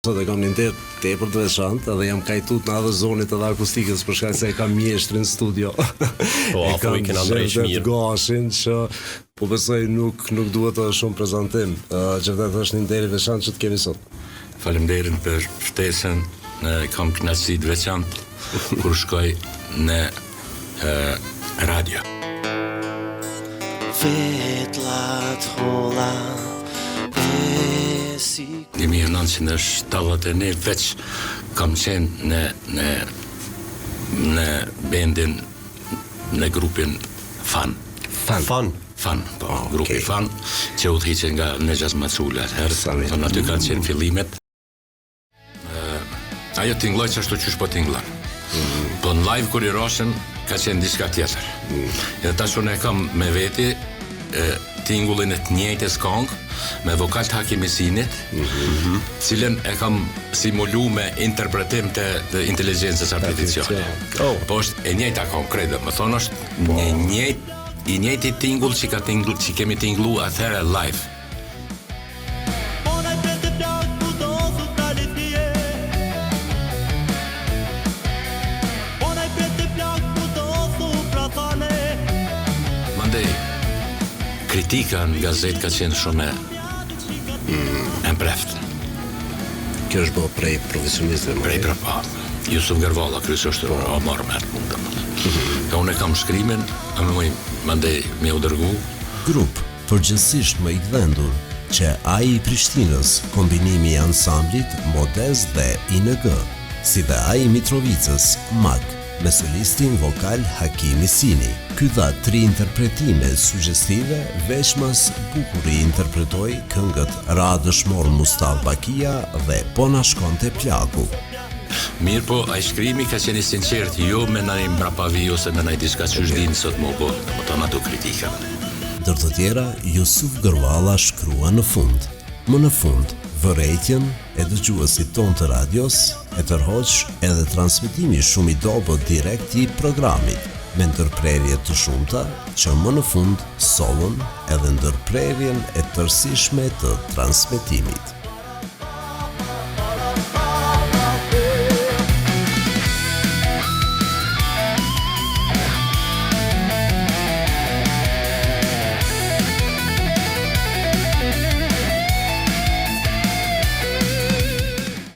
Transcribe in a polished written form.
Sot e kam një ndër tepër të veçantë edhe jam kajtut në atë zonit edhe akustikës për shkak se e kam mjeshtrin në studio. Po, apo i kena ndrejsh mirë. Gashin që po besoj nuk duhet të shumë prezantim. Që vetë është një ndër i veçantë që të kemi sot. Faleminderit për ftesën, kam kënaqësi të veçantë kur shkoj në radio. Vetlat holla 1971 veç kam qenë në bendin, në grupin Fan. Fan, po, grupi Fan, që udhëhiqen nga Nexhas Macula, herë, aty kanë qenë fillimet. Ajo tinglloj që ashtu qysh po tingllon. Po në live kur i roshën, ka qenë diçka tjetër. Edhe tash unë e kam me veti tingullin e të njëjtës këngë me vokal të Haki Mesinit, cilën e kam simulu me interpretim të inteligjencës artificiale. Po është e njëjta këngë, krede, më thonë është i njëjti tingull që kemi tingullu atëherë live. Kritika në gazet ka qenë shumë e mpreft. Kjo është bërë prej profesionistëve. Jusuf Garvalla, kryesisht marrë me atë mundë. Ka unë e kam shkrimin, mandej me u dërgu. Grup përgjithsisht më i gdhendur, që ai i Prishtinës, kombinimi i ansamblit Modez dhe ING, si dhe ai i Mitrovicës, Mag, me solistin vokal Haki Mesini. Ky dha 3 interpretime suggestive, veçmas bukur i interpretoi këngët Ra dëshmor Mustafa Bakia dhe Po na shkonte plaku. Mirë po, ai shkrimi ka qenë i sinqert, jo me ndaj mbrapavi ose me ndaj diçka që din sot më bë, domethënë ato kritika. Ndër të tjera, Jusuf Gërvalla shkrua në fund. Më në fund, vërejtjen e dëgjuesit ton të radios e tërhoq edhe transmetimi shumë i dobët direkt i programit, me ndërprerje të shumta që më në fund sollën edhe ndërprerjen e tërësishme të transmetimit.